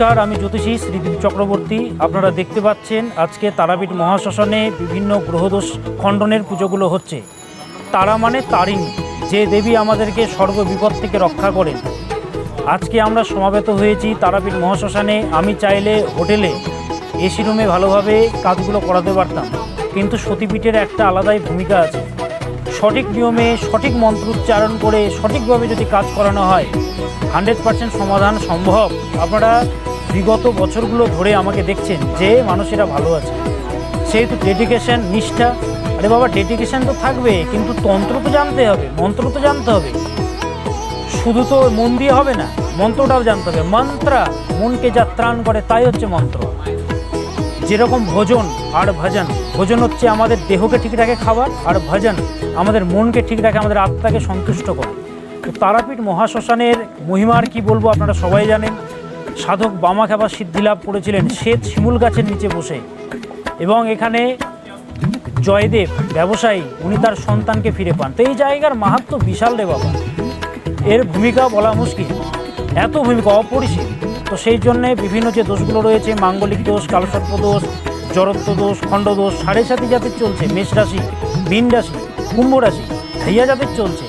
নমস্কার, আমি জ্যোতিষী শ্রীদীপ চক্রবর্তী। আপনারা দেখতে পাচ্ছেন আজকে তারাপীঠ মহাশ্মশানে বিভিন্ন গ্রহদোষ খণ্ডনের পুজোগুলো হচ্ছে। তারা মানে তারিণী, যে দেবী আমাদেরকে সর্ববিপদ থেকে রক্ষা করেন। আজকে আমরা সমাবেত হয়েছি তারাপীঠ মহাশ্মশানে। আমি চাইলে হোটেলে এসি রুমে ভালোভাবে কাজগুলো করাতে পারতাম, কিন্তু সতীপীঠের একটা আলাদাই ভূমিকা আছে। সঠিক নিয়মে সঠিক মন্ত্রোচ্চারণ করে সঠিকভাবে যদি কাজ করানো হয় 100% সমাধান সম্ভব। আপনারা বিগত বছরগুলো ধরে আমাকে দেখছেন যে মানুষেরা ভালো আছে, সেহেতু ডেডিকেশন, নিষ্ঠা। আরে বাবা, ডেডিকেশন তো থাকবে, কিন্তু তন্ত্র তো জানতে হবে, মন্ত্র তো জানতে হবে। শুধু তো মন দিয়ে হবে না, মন্ত্রটাও জানতে হবে। মন্ত্র মনকে যা ত্রাণ করে তাই হচ্ছে মন্ত্র। যেরকম ভোজন আর ভজন, ভোজন হচ্ছে আমাদের দেহকে ঠিক রাখে খাবার, আর ভজন আমাদের মনকে ঠিক রাখে, আমাদের আত্মাকে সন্তুষ্ট করে। তো তারাপীঠ মহাশ্মশানের মহিমার কি বলবো, আপনারা সবাই জানেন। সাধক বামাখ্যাপা সিদ্ধি লাভ করেছিলেন শ্বেত শিমুল গাছের নিচে বসে, এবং এখানে জয়দেব ব্যবসায়ী উনি তার সন্তানকে ফিরে পান। তো এই জায়গার মাহাত্ম্য বিশাল রে বাবা, এর ভূমিকা বলা মুশকিল, এত ভূমিকা অপরিসীম। তো সেই জন্যে বিভিন্ন যে দোষগুলো রয়েছে, মাঙ্গলিক দোষ, কালসর্প দোষ, জড়ত্ব দোষ, খণ্ডদোষ, 7.5 জাতির চলছে। মেষ রাশি, মীন রাশি, কুম্ভ রাশি, ধাইয়া জাতির চলছে,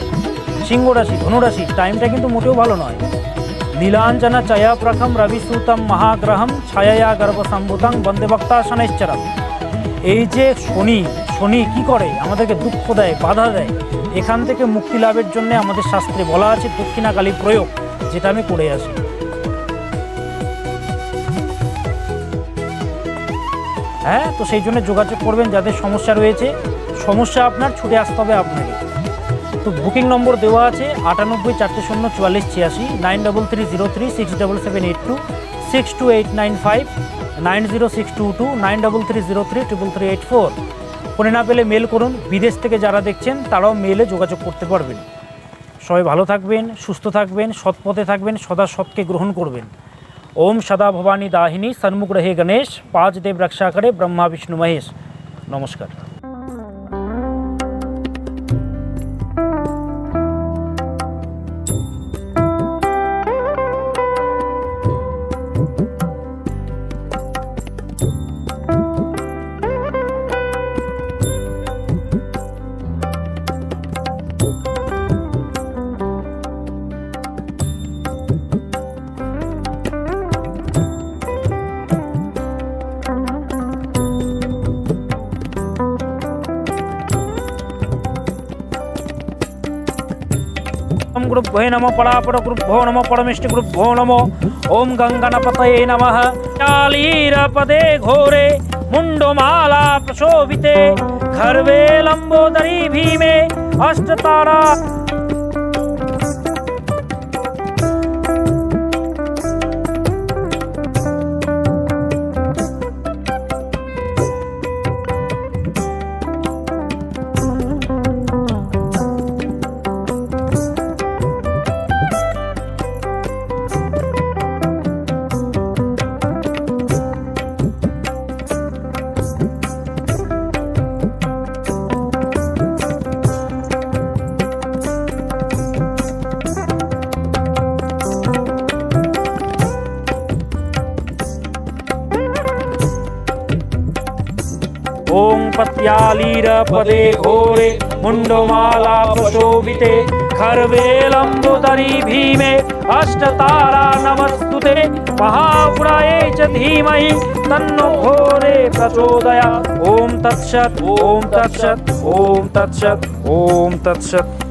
সিংহ রাশি, ধনুরাশি। টাইমটা কিন্তু মোটেও ভালো নয়। নীলাঞ্জনা চয়া প্রখম রবিসূতম মহাগ্রহম ছায়া গর্ভসম্ভূতং বন্দে ভক্তাশনৈশ্চরম। এই যে শনি কি করে, আমাদেরকে দুঃখ দেয়, বাধা দেয়। এখান থেকে মুক্তি লাভের জন্য আমাদের শাস্ত্রে বলা আছে দক্ষিণাকালী প্রয়োগ, যেটা আমি করে আসি। হ্যাঁ, তো সেই জন্য যোগাযোগ করবেন যাদের সমস্যা রয়েছে। সমস্যা আপনার, ছুটে আসতে হবে আপনাকে। তো বুকিং নম্বর দেওয়া আছে 98 400 44 86, 93303 67782, 62895, 90622, 93303 33384। ফোনে না পেলে মেল করুন। বিদেশ থেকে যারা দেখছেন তারাও মেলে যোগাযোগ করতে পারবেন। সবাই ভালো থাকবেন, সুস্থ থাকবেন, সৎপথে থাকবেন, সদা সৎকে গ্রহণ করবেন। ओम सदा भवानी दाहिनी सन्मुख रहे गणेश, 5 देव रक्षा करे ब्रह्मा विष्णु महेश। नमस्कार। गुरुभ्यो नमः परापर गुरुभ्यो नमः परमेष्टि गुरुभ्यो नमः। ओम गंगणपतये नमः। कालीरपदे घोरे मुंडमाला प्रशोभिते खर्वे लंबोदरी भीमे अष्टतारा। ओम पत्यालीरपदे घोरे मुंडमाला प्रशोभिते खर्वे लंबोदरी भीमे अष्टतारा नमस्तुते महापुराये च धीमहि तन्नो घोरे प्रचोदयात्। ओम तत्सत्, ओम तत्सत्, ओम तत्सत्, ओम तत्सत्।